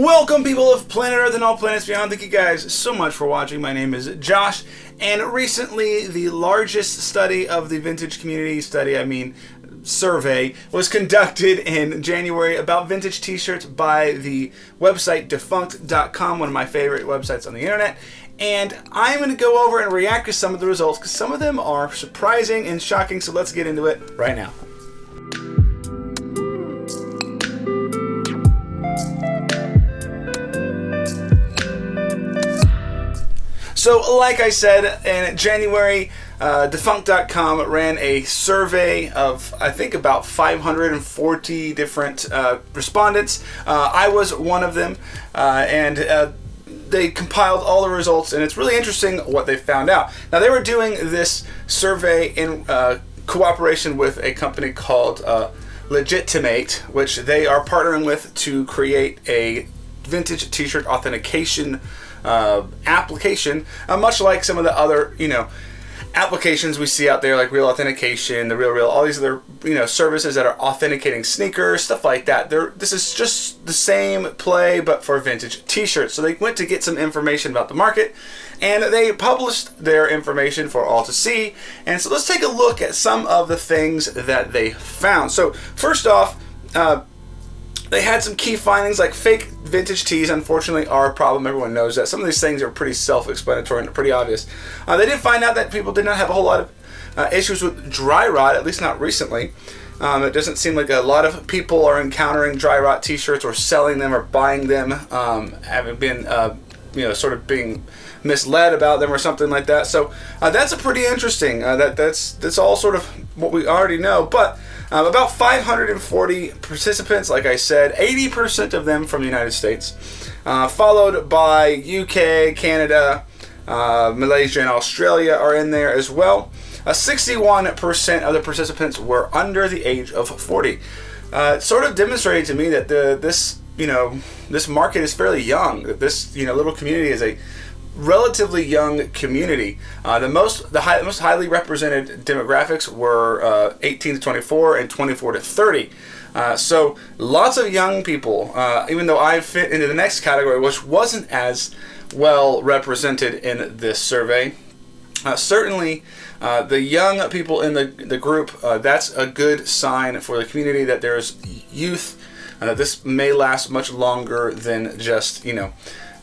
Welcome, people of planet Earth and all planets beyond. Thank you guys so much for watching. My name is Josh, and recently the largest study of the vintage community, survey, was conducted in January about vintage t-shirts by the website defunct.com, one of my favorite websites on the internet. And I'm going to go over and react to some of the results because some of them are surprising and shocking, so let's get into it right now. So, like I said, in January, defunct.com ran a survey of, I think, about 540 different respondents. I was one of them, and they compiled all the results, and it's really interesting what they found out. Now, they were doing this survey in cooperation with a company called Legitimate, which they are partnering with to create a vintage t-shirt authentication application, much like some of the other, applications we see out there, like Real Authentication, the Real, all these other, services that are authenticating sneakers, stuff like that. This is just the same play, but for vintage t-shirts. So they went to get some information about the market, and they published their information for all to see. And so let's take a look at some of the things that they found. So first off, they had some key findings, like fake vintage tees, unfortunately, are a problem. Everyone knows that. Some of these things are pretty self-explanatory and pretty obvious. They did find out that people did not have a whole lot of issues with dry rot, at least not recently. It doesn't seem like a lot of people are encountering dry rot t-shirts or selling them or buying them, having been, sort of being misled about them or something like that. So that's a pretty interesting. That's all sort of what we already know, but about 540 participants, like I said, 80% of them from the United States, followed by UK, Canada, Malaysia, and Australia are in there as well. 61% of the participants were under the age of 40. It sort of demonstrated to me that this market is fairly young. That this little community is a relatively young community. The most highly represented demographics were 18 to 24 and 24 to 30. So lots of young people, even though I fit into the next category, which wasn't as well represented in this survey. Certainly, the young people in the group, that's a good sign for the community that there's youth, that this may last much longer than just,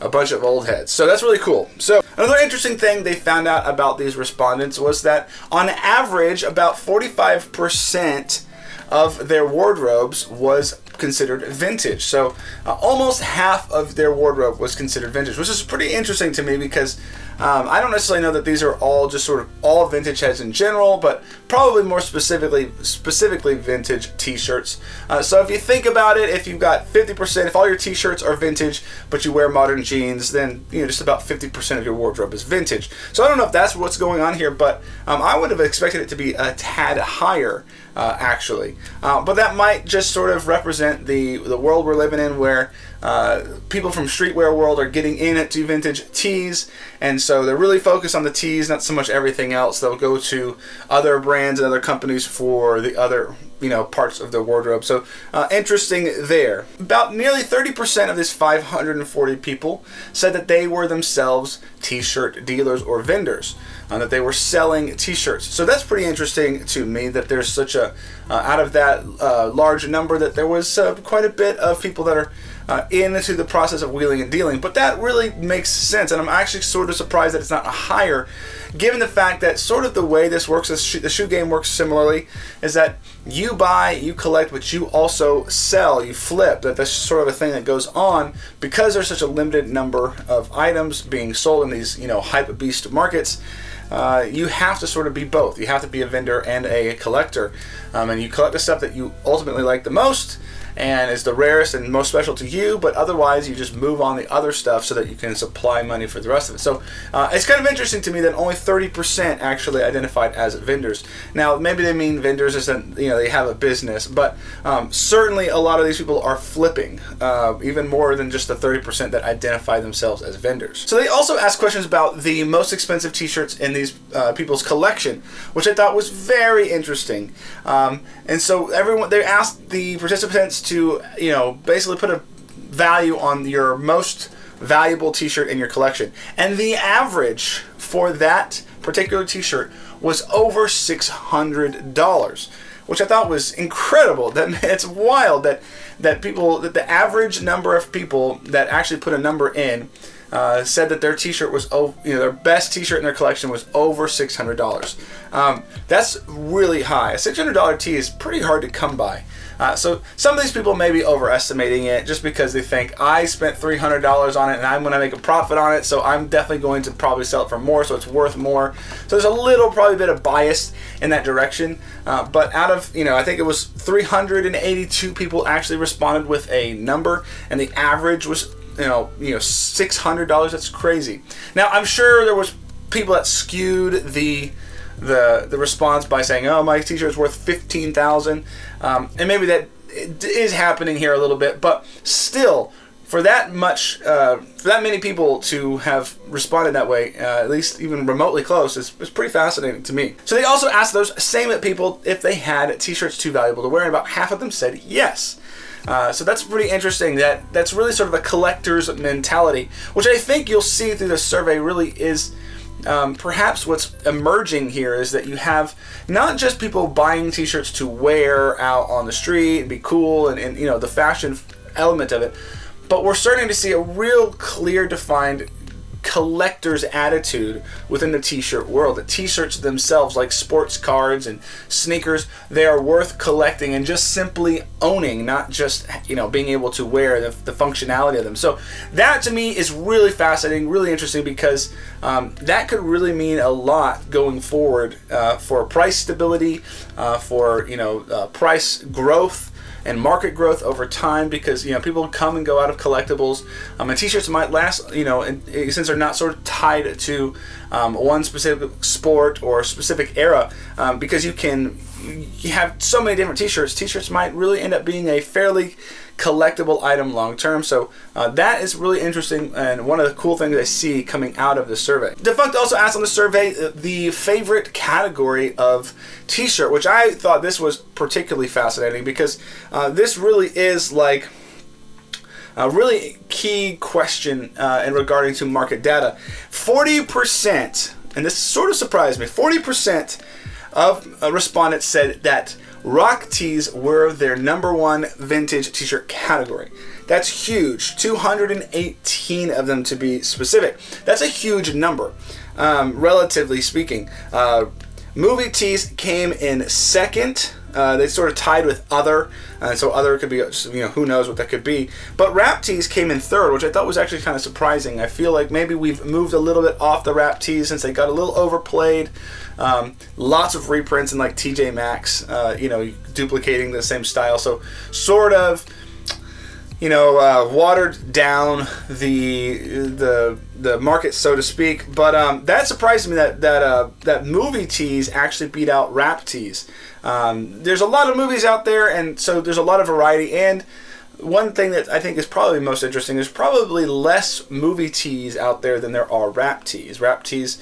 a bunch of old heads. So that's really cool. So another interesting thing they found out about these respondents was that on average about 45% of their wardrobes was considered vintage. So almost half of their wardrobe was considered vintage, which is pretty interesting to me because I don't necessarily know that these are all just sort of all vintage heads in general, but probably more specifically vintage t-shirts. So if you think about it, if you've got 50%, if all your t-shirts are vintage, but you wear modern jeans, then just about 50% of your wardrobe is vintage. So I don't know if that's what's going on here, but I would have expected it to be a tad higher, actually. But that might just sort of represent the world we're living in, where people from streetwear world are getting into vintage tees, and so they're really focused on the tees, not so much everything else. They'll go to other brands and other companies for the other parts of their wardrobe. So interesting there. About nearly 30% of this 540 people said that they were themselves t-shirt dealers or vendors, that they were selling t-shirts. So that's pretty interesting to me, that there's such a out of that large number, that there was quite a bit of people that are into the process of wheeling and dealing. But that really makes sense, and I'm actually sort of surprised that it's not higher, given the fact that sort of the way this works, the shoe game works similarly, is that you buy, you collect, but you also sell, you flip. That's sort of a thing that goes on because there's such a limited number of items being sold in these hype beast markets. You have to sort of be both. You have to be a vendor and a collector, and you collect the stuff that you ultimately like the most and is the rarest and most special to you, but otherwise you just move on the other stuff so that you can supply money for the rest of it. So it's kind of interesting to me that only 30% actually identified as vendors. Now maybe they mean vendors as in, they have a business, but certainly a lot of these people are flipping, even more than just the 30% that identify themselves as vendors. So they also asked questions about the most expensive t-shirts in these people's collection, which I thought was very interesting. And so they asked the participants to, basically put a value on your most valuable t-shirt in your collection. And the average for that particular t-shirt was over $600, which I thought was incredible. That it's wild that the average number of people that actually put a number in said that their t-shirt was their best t-shirt in their collection was over $600. That's really high. A $600 tee is pretty hard to come by. So some of these people may be overestimating it just because they think I spent $300 on it and I'm going to make a profit on it, so I'm definitely going to probably sell it for more, so it's worth more. So there's a little probably bit of bias in that direction. But out of, I think it was 382 people actually responded with a number, and the average was $600. That's crazy. Now I'm sure there was people that skewed the response by saying, oh, my t-shirt's worth $15,000, and maybe that is happening here a little bit, but still, for that many people to have responded that way, at least even remotely close, is pretty fascinating to me. So they also asked those same people if they had t-shirts too valuable to wear, and about half of them said yes. So that's pretty interesting. That's really sort of a collector's mentality, which I think you'll see through this survey really is perhaps what's emerging here is that you have not just people buying t-shirts to wear out on the street and be cool and the fashion element of it, but we're starting to see a real clear defined collector's attitude within the t-shirt world. The t-shirts themselves, like sports cards and sneakers, they are worth collecting and just simply owning, not just being able to wear the functionality of them. So that to me is really fascinating, really interesting, because that could really mean a lot going forward for price stability, for price growth and market growth over time, because people come and go out of collectibles, and t-shirts might last since they're not sort of tied to one specific sport or specific era, because you have so many different t-shirts might really end up being a fairly collectible item long term. So that is really interesting, and one of the cool things I see coming out of the survey. Defunct also asked on the survey the favorite category of t-shirt, which I thought this was particularly fascinating, because this really is like a really key question in regarding to market data. 40%, and this sort of surprised me, 40% of respondents said that rock tees were their number one vintage t-shirt category. That's huge. 218 of them to be specific. That's a huge number, relatively speaking. Movie tees came in second. They sort of tied with other, so other could be, who knows what that could be. But rap tees came in third, which I thought was actually kind of surprising. I feel like maybe we've moved a little bit off the rap tees since they got a little overplayed. Lots of reprints in like TJ Maxx, duplicating the same style. So sort of, watered down the market, so to speak. But that surprised me that movie tees actually beat out rap tees. There's a lot of movies out there, and so there's a lot of variety. And one thing that I think is probably most interesting, there's probably less movie tees out there than there are rap tees. Rap tees,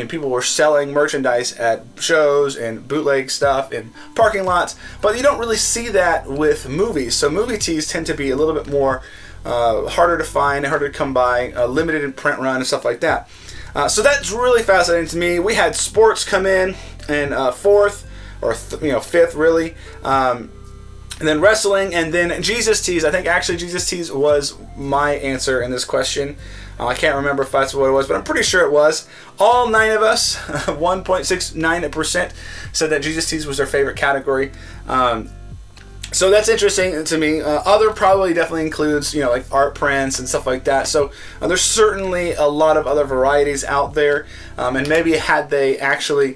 people were selling merchandise at shows and bootleg stuff in parking lots, but you don't really see that with movies. So movie tees tend to be a little bit more harder to find, harder to come by, limited in print run and stuff like that. So that's really fascinating to me. We had sports come in fourth, or fifth really. And then wrestling, and then Jesus tees. I think actually Jesus tees was my answer in this question. I can't remember if that's what it was, but I'm pretty sure it was. All 9 of us, 1.69%, said that Jesus tees was their favorite category. So that's interesting to me. Other probably definitely includes, like art prints and stuff like that. So there's certainly a lot of other varieties out there. And maybe had they actually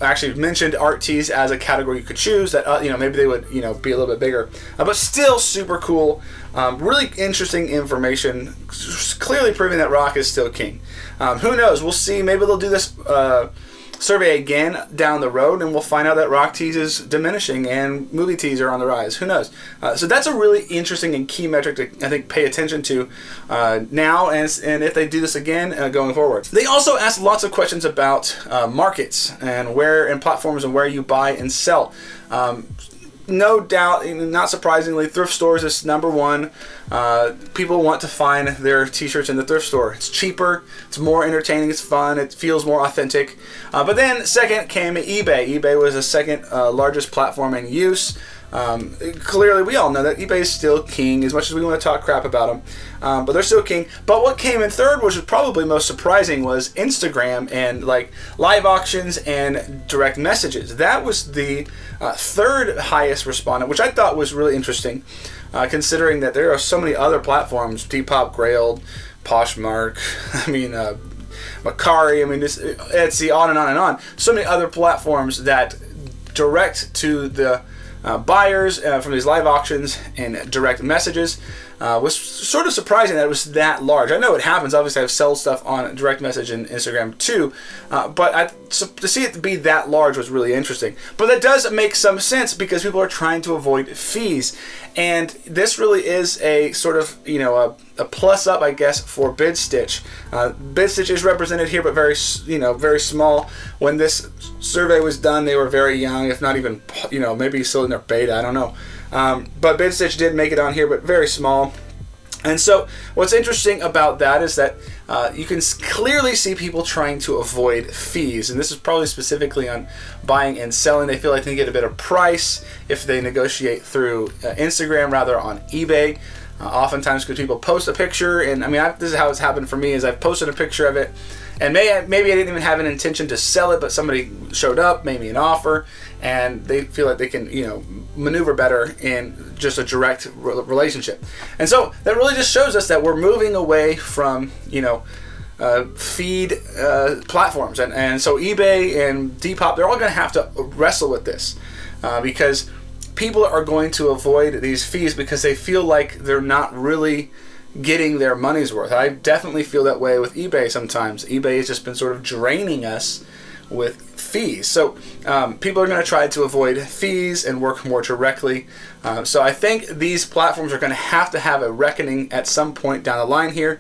actually mentioned art tees as a category you could choose, that maybe they would be a little bit bigger, but still super cool. Really interesting information, clearly proving that rock is still king. Who knows, we'll see. Maybe they'll do this survey again down the road, and we'll find out that rock tees is diminishing and movie tees are on the rise. Who knows? So that's a really interesting and key metric to, I think, pay attention to now, and if they do this again going forward. They also asked lots of questions about markets and where and platforms and where you buy and sell. no doubt, not surprisingly, thrift stores is number one. People want to find their t-shirts in the thrift store. It's cheaper, it's more entertaining, it's fun, it feels more authentic. But then second came eBay. eBay was the second largest platform in use. Clearly, we all know that eBay is still king, as much as we want to talk crap about them. But they're still king. But what came in third, which was probably most surprising, was Instagram and like live auctions and direct messages. That was the third highest respondent, which I thought was really interesting, considering that there are so many other platforms: Depop, Grail, Poshmark, Macari. Etsy, on and on and on. So many other platforms that direct to the buyers from these live auctions and direct messages. Was sort of surprising that it was that large. I know it happens. Obviously, I've sold stuff on direct message and Instagram too, but to see it be that large was really interesting. But that does make some sense because people are trying to avoid fees, and this really is a sort of a plus up, I guess, for BidStitch. BidStitch is represented here, but very small. When this survey was done, they were very young, if not even maybe still in their beta. I don't know. But BidStitch did make it on here, but very small. And so what's interesting about that is that you can clearly see people trying to avoid fees. And this is probably specifically on buying and selling. They feel like they get a better price if they negotiate through Instagram rather on eBay. Oftentimes because people post a picture, and this is how it's happened for me, is I've posted a picture of it, and maybe I didn't even have an intention to sell it, but somebody showed up, made me an offer, and they feel like they can maneuver better in just a direct relationship. And so that really just shows us that we're moving away from feed platforms, and so eBay and Depop, they're all going to have to wrestle with this because people are going to avoid these fees because they feel like they're not really getting their money's worth. I definitely feel that way with eBay sometimes. eBay has just been sort of draining us with fees. So people are going to try to avoid fees and work more directly. So I think these platforms are going to have a reckoning at some point down the line here,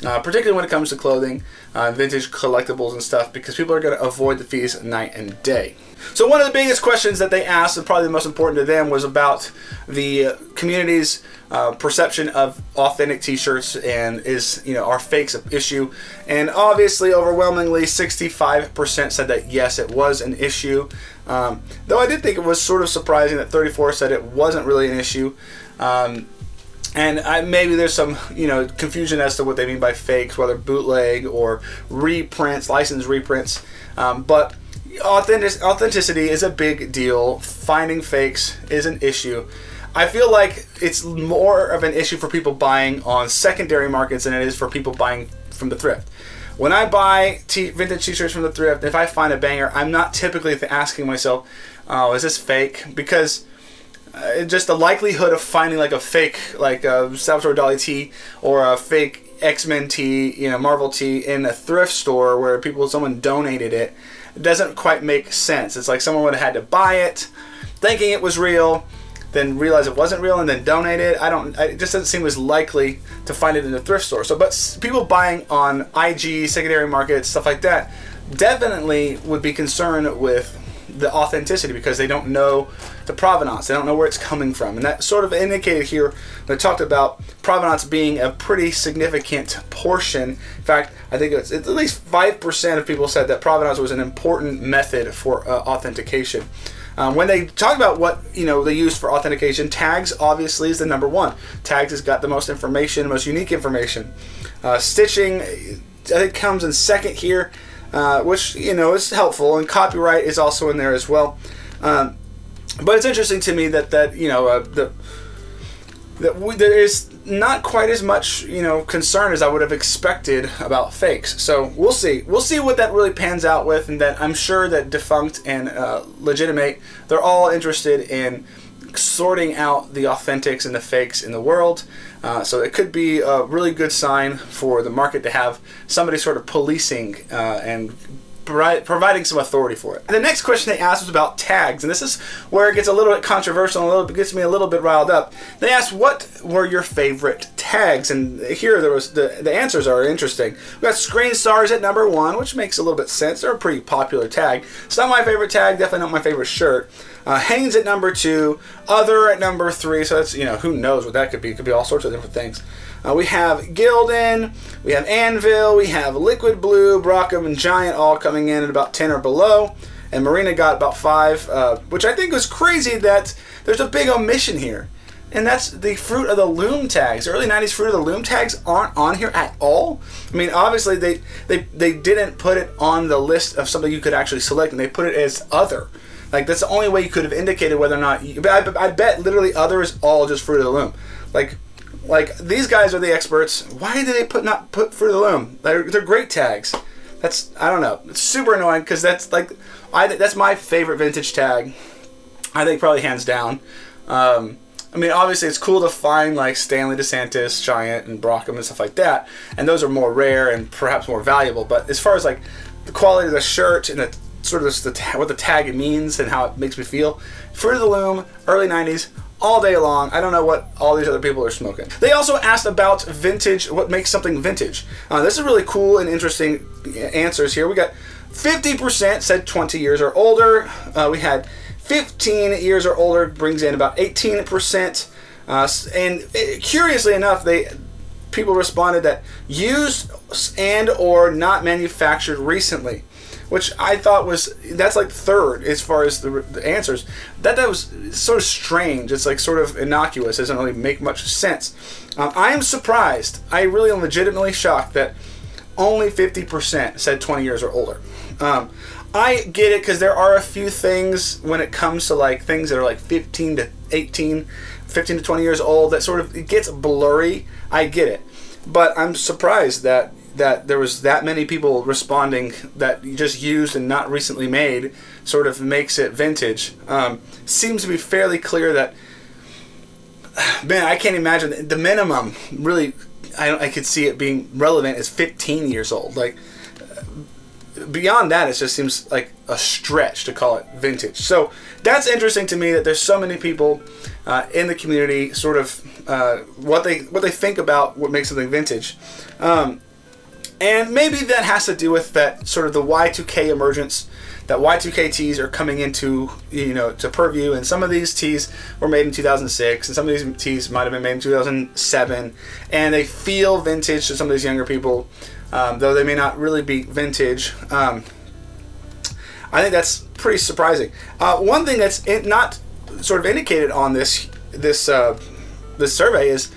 particularly when it comes to clothing, vintage collectibles and stuff, because people are going to avoid the fees night and day. So one of the biggest questions that they asked, and probably the most important to them, was about the community's perception of authentic t-shirts and are fakes an issue. And obviously, overwhelmingly, 65% said that yes, it was an issue. Though I did think it was sort of surprising that 34% said it wasn't really an issue. And maybe there's some confusion as to what they mean by fakes, whether bootleg or reprints, licensed reprints. But authenticity is a big deal. Finding fakes is an issue. I feel like it's more of an issue for people buying on secondary markets than it is for people buying from the thrift. When I buy vintage t-shirts from the thrift, if I find a banger, I'm not typically asking myself, oh, is this fake? Because just the likelihood of finding like a fake, like a Salvatore Dali tee or a fake X-Men tee, Marvel tee in a thrift store where someone donated it, doesn't quite make sense. It's like someone would have had to buy it, thinking it was real, then realize it wasn't real, and then donate it. It just doesn't seem as likely to find it in the thrift store. So, but people buying on IG, secondary markets, stuff like that, definitely would be concerned with the authenticity because they don't know the provenance. They don't know where it's coming from. And that sort of indicated here when I talked about provenance being a pretty significant portion. In fact, I think it's at least 5% of people said that provenance was an important method for authentication. When they talk about what they use for authentication, tags obviously is the number one. Tags has got the most information, most unique information. Stitching, I think, comes in second here, which is helpful, and copyright is also in there as well. But it's interesting to me that there is not quite as much concern as I would have expected about fakes. So we'll see what that really pans out with, and that I'm sure that Defunct and Legitimate, they're all interested in sorting out the authentics and the fakes in the world. So it could be a really good sign for the market to have somebody sort of policing and providing some authority for it. And the next question they asked was about tags, and this is where it gets a little bit controversial and gets me a little bit riled up. They asked, what were your favorite tags? tags, and here there was the answers are interesting. We got Screen Stars at number 1, which makes a little bit sense. They're a pretty popular tag. It's not my favorite tag, definitely not my favorite shirt. Hanes at number 2, Other at number 3, so that's, who knows what that could be. It could be all sorts of different things. We have Gildan, we have Anvil, we have Liquid Blue, Brockham, and Giant all coming in at about 10 or below. And Marina got about 5, which I think was crazy that there's a big omission here. And that's the Fruit of the Loom tags. Early 90s Fruit of the Loom tags aren't on here at all. I mean, obviously they didn't put it on the list of something you could actually select, and they put it as Other. Like, that's the only way you could have indicated whether or not I bet literally Other is all just Fruit of the Loom. Like these guys are the experts. Why did they not put Fruit of the Loom? They're great tags. I don't know. It's super annoying because that's that's my favorite vintage tag. I think probably hands down. I mean, obviously it's cool to find like Stanley DeSantis, Giant, and Brockham and stuff like that, and those are more rare and perhaps more valuable. But as far as like the quality of the shirt and the sort of what the tag means and how it makes me feel, Fruit of the Loom, early 90s, all day long. I don't know what all these other people are smoking. They also asked about vintage, what makes something vintage. This is really cool and interesting answers here. We got 50% said 20 years or older. We had 15 years or older brings in about 18%. And curiously enough, people responded that used and or not manufactured recently, which I thought that's like third as far as the answers. That was sort of strange. It's like sort of innocuous. It doesn't really make much sense. I am surprised. I really am legitimately shocked that only 50% said 20 years or older. I get it because there are a few things when it comes to like things that are like 15 to 20 years old that sort of it gets blurry. I get it. But I'm surprised that there was that many people responding that just used and not recently made sort of makes it vintage. Seems to be fairly clear that, man, I can't imagine the minimum really. I could see it being relevant is 15 years old. Like beyond that, it just seems like a stretch to call it vintage. So that's interesting to me that there's so many people in the community sort of what they think about what makes something vintage. And maybe that has to do with that sort of the Y2K emergence, that Y2K tees are coming into, to purview, and some of these tees were made in 2006, and some of these tees might have been made in 2007, and they feel vintage to some of these younger people, though they may not really be vintage. I think that's pretty surprising. One thing that's not sort of indicated on this survey is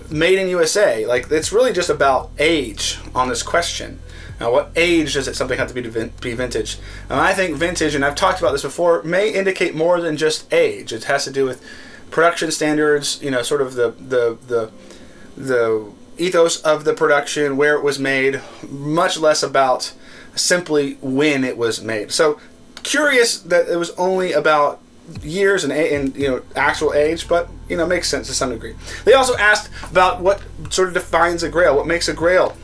made in USA. Like, it's really just about age on this question. Now, what age does something have to be to be vintage? And I think vintage, and I've talked about this before, may indicate more than just age. It has to do with production standards, sort of the ethos of the production, where it was made, much less about simply when it was made. So, curious that it was only about years and actual age, but makes sense to some degree. They also asked about what sort of defines a grail, what makes a grail.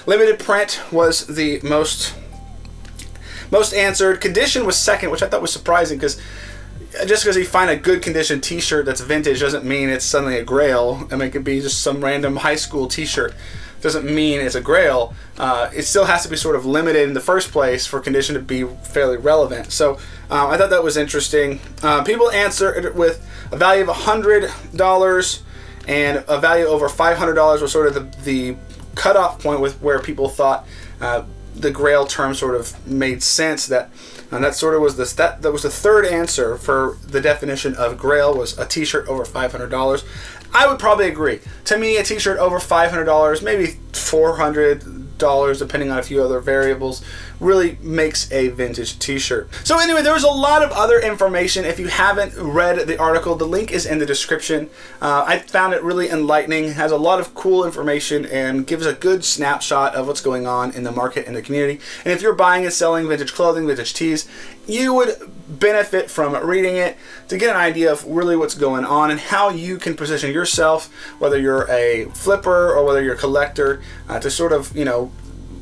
Limited print was the most answered. Condition was second, which I thought was surprising because just because you find a good condition t-shirt that's vintage doesn't mean it's suddenly a grail. I mean, it could be just some random high school t-shirt. Doesn't mean it's a grail. It still has to be sort of limited in the first place for condition to be fairly relevant. So I thought that was interesting. People answered with a value of $100 and a value over $500 was sort of the cutoff point with where people thought the grail term sort of made sense. And that sort of was that was the third answer for the definition of grail was a t-shirt over $500. I would probably agree. To me, a t-shirt over $500, maybe $400, depending on a few other variables, really makes a vintage t-shirt. So anyway, there was a lot of other information. If you haven't read the article, the link is in the description. I found it really enlightening. It has a lot of cool information and gives a good snapshot of what's going on in the market and the community. And if you're buying and selling vintage clothing, vintage tees, you would benefit from reading it to get an idea of really what's going on and how you can position yourself, whether you're a flipper or whether you're a collector, to sort of,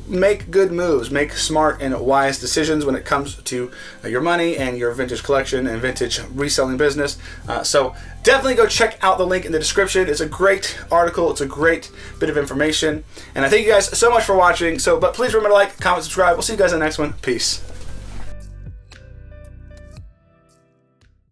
make good moves, make smart and wise decisions when it comes to your money and your vintage collection and vintage reselling business. So definitely go check out the link in the description. It's a great article. It's a great bit of information. And I thank you guys so much for watching. But please remember to like, comment, subscribe. We'll see you guys in the next one. Peace.